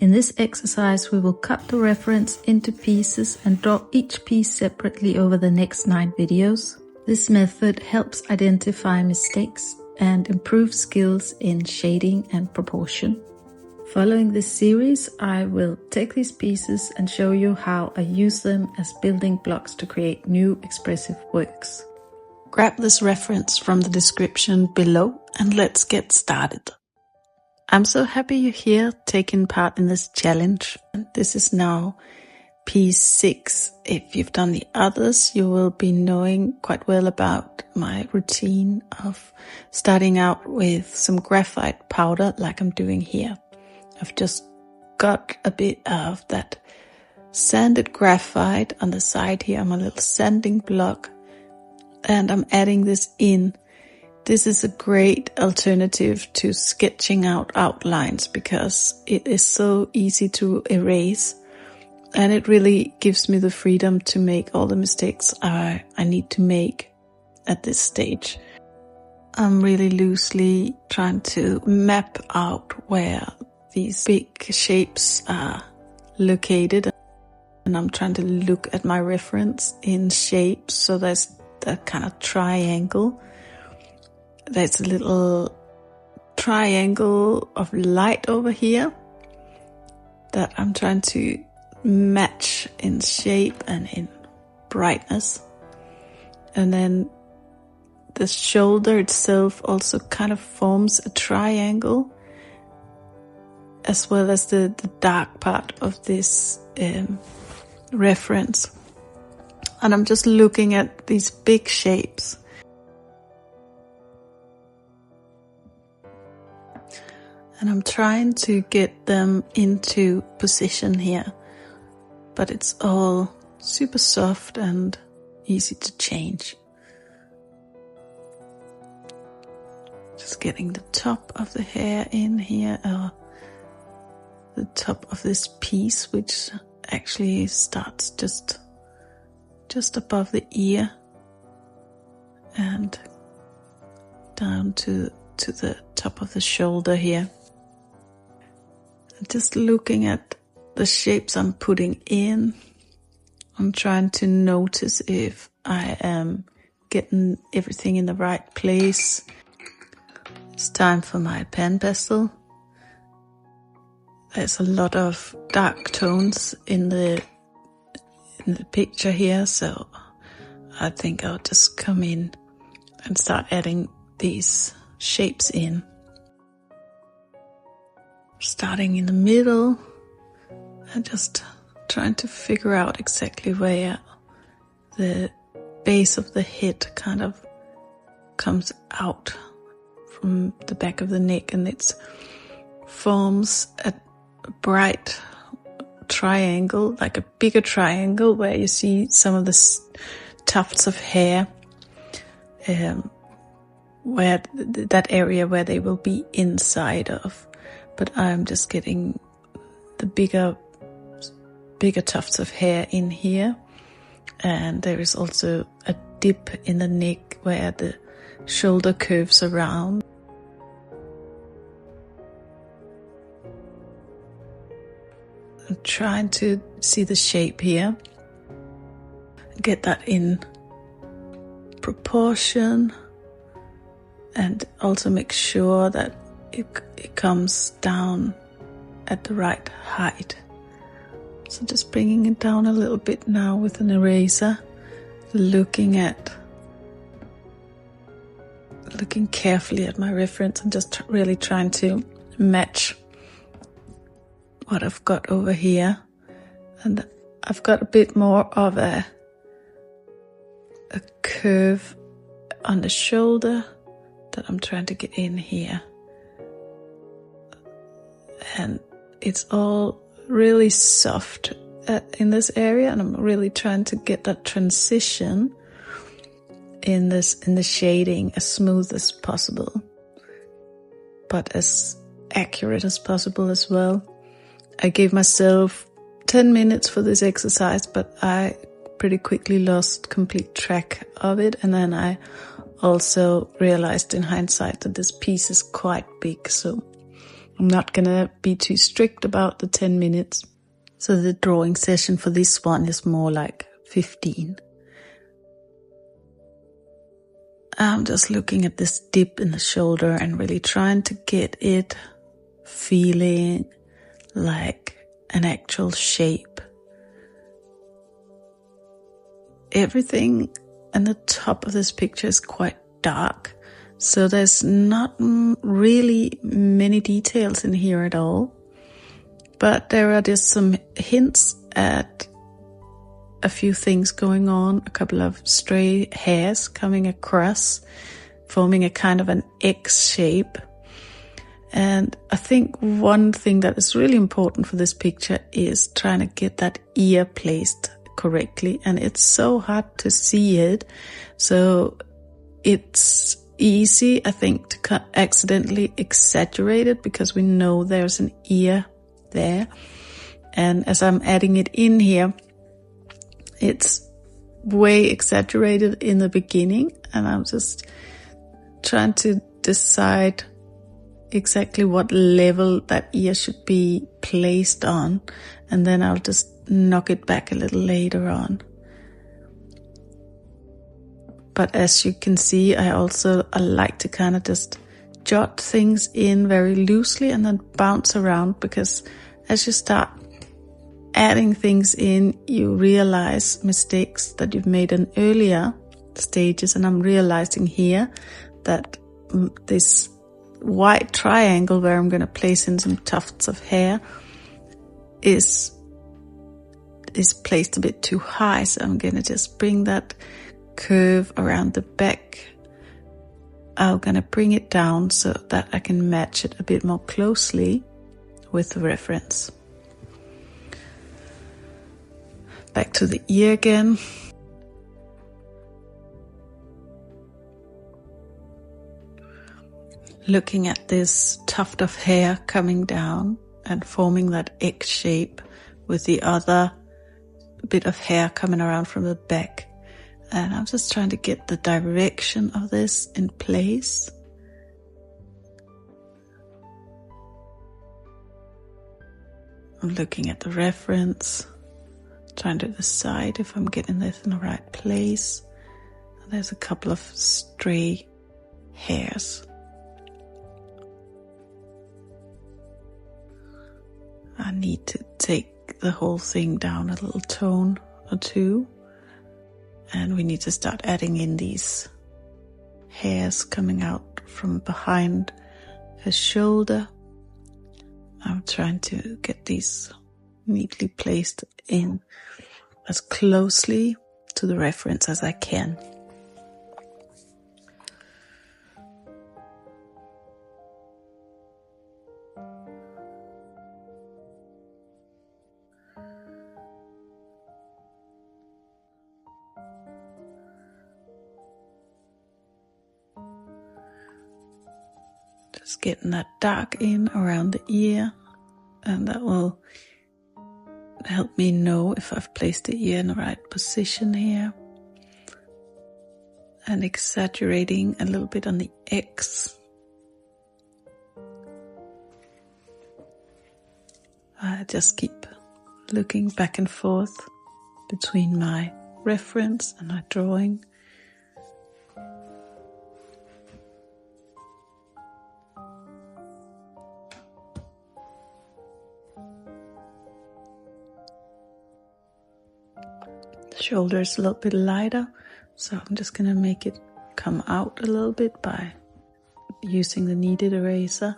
In this exercise, we will cut the reference into pieces and draw each piece separately over the next 9 videos. This method helps identify mistakes and improve skills in shading and proportion. Following this series, I will take these pieces and show you how I use them as building blocks to create new expressive works. Grab this reference from the description below and let's get started. I'm so happy you're here taking part in this challenge. This is now piece 6. If you've done the others, you will be knowing quite well about my routine of starting out with some graphite powder like I'm doing here. I've just got a bit of that sanded graphite on the side here on my little sanding block, and I'm adding this in. This is a great alternative to sketching out outlines because it is so easy to erase, and it really gives me the freedom to make all the mistakes I need to make at this stage. I'm really loosely trying to map out where these big shapes are located, and I'm trying to look at my reference in shapes. So there's that kind of triangle. There's a little triangle of light over here that I'm trying to match in shape and in brightness. And then the shoulder itself also kind of forms a triangle, as well as the dark part of this reference. And I'm just looking at these big shapes. And I'm trying to get them into position here, but it's all super soft and easy to change. Just getting the top of the hair in here, or the top of this piece, which actually starts just above the ear and down to the top of the shoulder here. Just looking at the shapes I'm putting in, I'm trying to notice if I am getting everything in the right place. It's time for my PanPastel. There's a lot of dark tones in the picture here, so I think I'll just come in and start adding these shapes in. Starting in the middle and just trying to figure out exactly where the base of the head kind of comes out from the back of the neck, and it forms a bright triangle, like a bigger triangle, where you see some of the tufts of hair, where that area where they will be inside of. But I'm just getting the bigger tufts of hair in here. And there is also a dip in the neck where the shoulder curves around. I'm trying to see the shape here. Get that in proportion. And also make sure that it comes down at the right height. So just bringing it down a little bit now with an eraser, looking carefully at my reference. I'm just really trying to match what I've got over here, and I've got a bit more of a curve on the shoulder that I'm trying to get in here. And it's all really soft in this area, and I'm really trying to get that transition in the shading as smooth as possible, but as accurate as possible as well. I gave myself 10 minutes for this exercise, but I pretty quickly lost complete track of it, and then I also realized in hindsight that this piece is quite big, so I'm not gonna be too strict about the 10 minutes. So the drawing session for this one is more like 15. I'm just looking at this dip in the shoulder and really trying to get it feeling like an actual shape. Everything on the top of this picture is quite dark, so there's not really many details in here at all. But there are just some hints at a few things going on, a couple of stray hairs coming across, forming a kind of an X shape. And I think one thing that is really important for this picture is trying to get that ear placed correctly, and it's so hard to see it, so it's easy, I think, to accidentally exaggerate it because we know there's an ear there. And as I'm adding it in here, it's way exaggerated in the beginning, and I'm just trying to decide exactly what level that ear should be placed on, and then I'll just knock it back a little later on. But as you can see, I like to kind of just jot things in very loosely and then bounce around, because as you start adding things in, you realize mistakes that you've made in earlier stages. And I'm realizing here that this white triangle where I'm going to place in some tufts of hair is placed a bit too high, so I'm going to just bring that curve around the back. I'm going to bring it down so that I can match it a bit more closely with the reference. Back to the ear again. Looking at this tuft of hair coming down and forming that X shape with the other bit of hair coming around from the back. And I'm just trying to get the direction of this in place. I'm looking at the reference, trying to decide if I'm getting this in the right place. There's a couple of stray hairs. I need to take the whole thing down a little tone or two. And we need to start adding in these hairs coming out from behind her shoulder. I'm trying to get these neatly placed in as closely to the reference as I can. Just getting that dark in around the ear, and that will help me know if I've placed the ear in the right position here. And exaggerating a little bit on the X. I just keep looking back and forth between my reference and my drawing. The shoulder is a little bit lighter, so I'm just going to make it come out a little bit by using the kneaded eraser.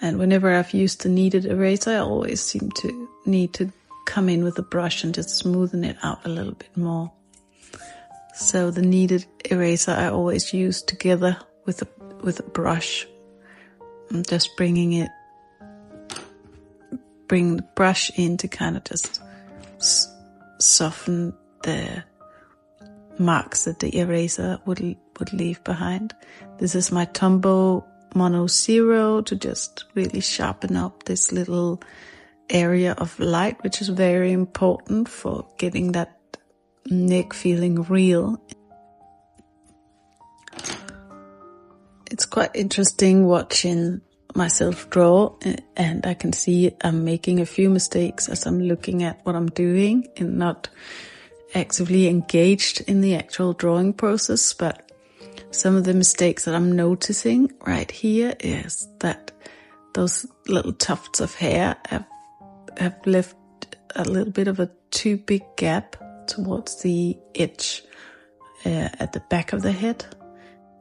And whenever I've used the kneaded eraser, I always seem to need to come in with a brush and just smoothen it out a little bit more. So the kneaded eraser I always use together with a brush. I'm just bring the brush in to kind of just soften the marks that the eraser would leave behind. This is my Tombow Mono Zero to just really sharpen up this little area of light, which is very important for getting that neck feeling real. It's quite interesting watching myself draw, and I can see I'm making a few mistakes as I'm looking at what I'm doing and not actively engaged in the actual drawing process. But some of the mistakes that I'm noticing right here is that those little tufts of hair have left a little bit of a too big gap towards the edge at the back of the head.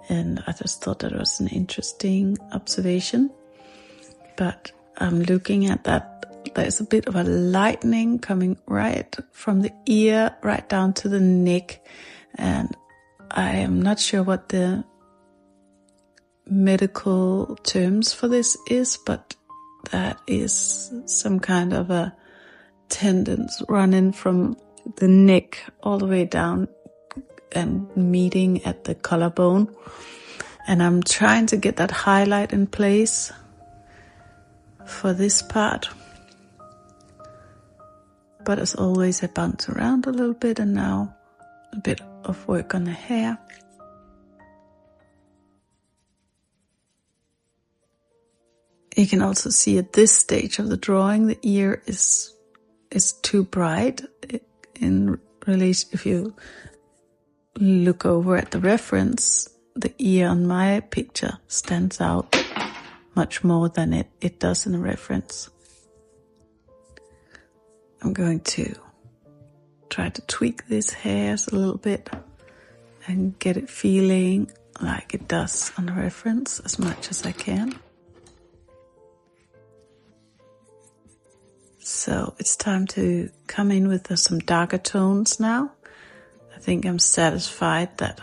And I just thought that was an interesting observation. But I'm looking at that, there's a bit of a lightening coming right from the ear right down to the neck. And I am not sure what the medical terms for this is, but that is some kind of a tendons running from the neck all the way down and meeting at the collarbone. And I'm trying to get that highlight in place for this part. But as always, I bounce around a little bit, and now a bit of work on the hair. You can also see at this stage of the drawing, the ear is too bright in relation. If you look over at the reference, the ear on my picture stands out much more than it does in the reference. I'm going to try to tweak these hairs a little bit and get it feeling like it does on the reference as much as I can. So it's time to come in with some darker tones now. I think I'm satisfied that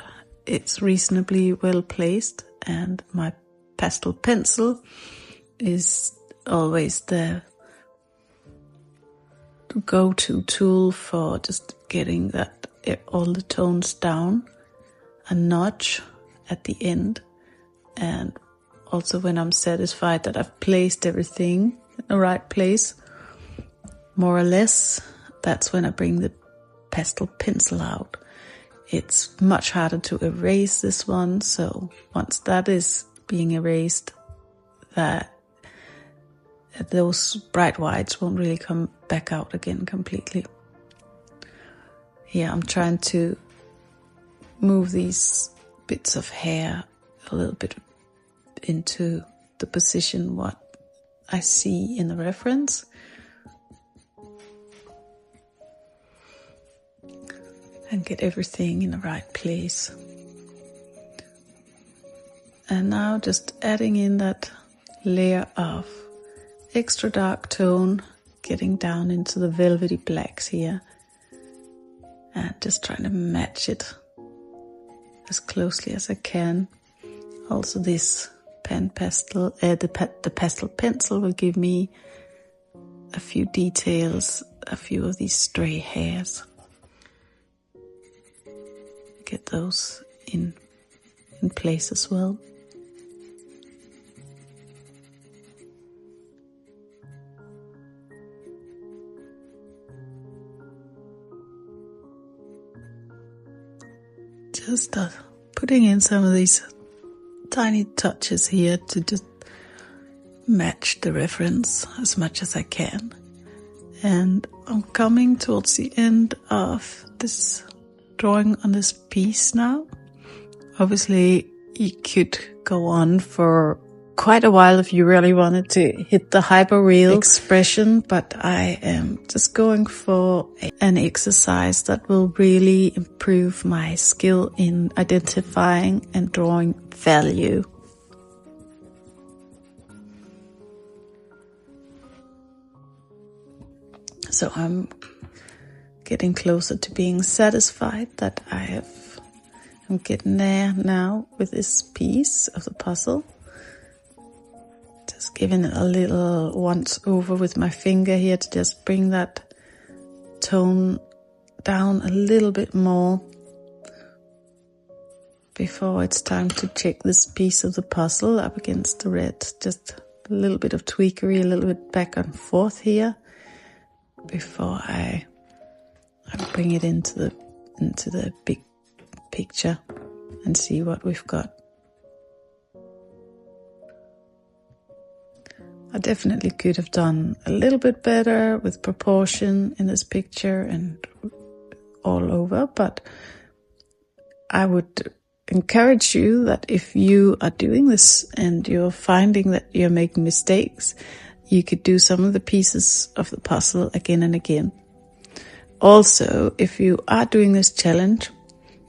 it's reasonably well placed, and my pastel pencil is always the go-to tool for just getting that all the tones down a notch at the end. And also when I'm satisfied that I've placed everything in the right place, more or less, that's when I bring the pastel pencil out. It's much harder to erase this one, so once that is being erased, that those bright whites won't really come back out again completely. Here I'm trying to move these bits of hair a little bit into the position what I see in the reference. And get everything in the right place. And now just adding in that layer of extra dark tone, getting down into the velvety blacks here, and just trying to match it as closely as I can. Also this PanPastel, the pastel pencil will give me a few details, a few of these stray hairs. Get those in place as well. Just putting in some of these tiny touches here to just match the reference as much as I can. And I'm coming towards the end of this drawing on this piece now. Obviously you could go on for quite a while if you really wanted to hit the hyperreal expression, but I am just going for an exercise that will really improve my skill in identifying and drawing value. So I'm getting closer to being satisfied that I'm getting there now with this piece of the puzzle. Just giving it a little once over with my finger here to just bring that tone down a little bit more before it's time to check this piece of the puzzle up against the red. Just a little bit of tweakery, a little bit back and forth here before I bring it into the big picture and see what we've got. I definitely could have done a little bit better with proportion in this picture and all over, but I would encourage you that if you are doing this and you're finding that you're making mistakes, you could do some of the pieces of the puzzle again and again. Also, if you are doing this challenge,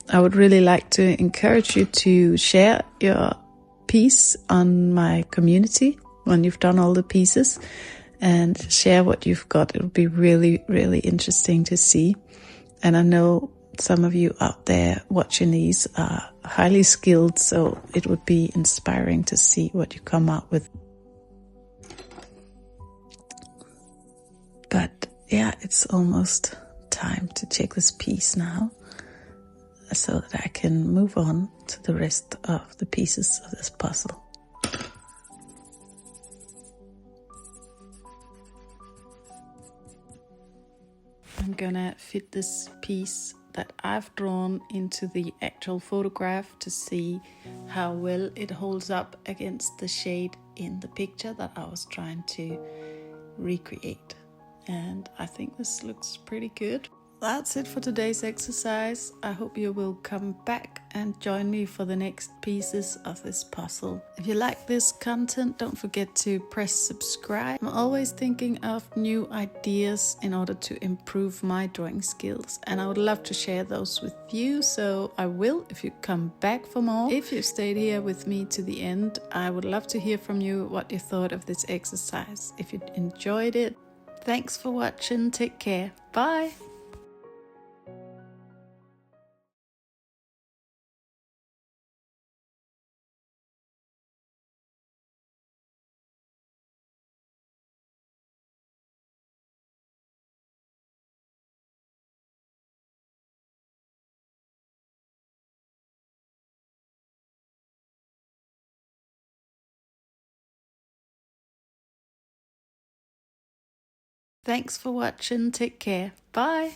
I would really like to encourage you to share your piece on my community when you've done all the pieces, and share what you've got. It would be really, really interesting to see. And I know some of you out there watching these are highly skilled, so it would be inspiring to see what you come out with. But yeah, it's almost time to check this piece now, so that I can move on to the rest of the pieces of this puzzle. I'm gonna fit this piece that I've drawn into the actual photograph to see how well it holds up against the shade in the picture that I was trying to recreate. And I think this looks pretty good. That's it for today's exercise. I hope you will come back and join me for the next pieces of this puzzle. If you like this content, don't forget to press subscribe. I'm always thinking of new ideas in order to improve my drawing skills, and I would love to share those with you, so I will if you come back for more. If you stayed here with me to the end, I would love to hear from you what you thought of this exercise. If you enjoyed it, thanks for watching. Take care. Bye. Thanks for watching. Take care. Bye.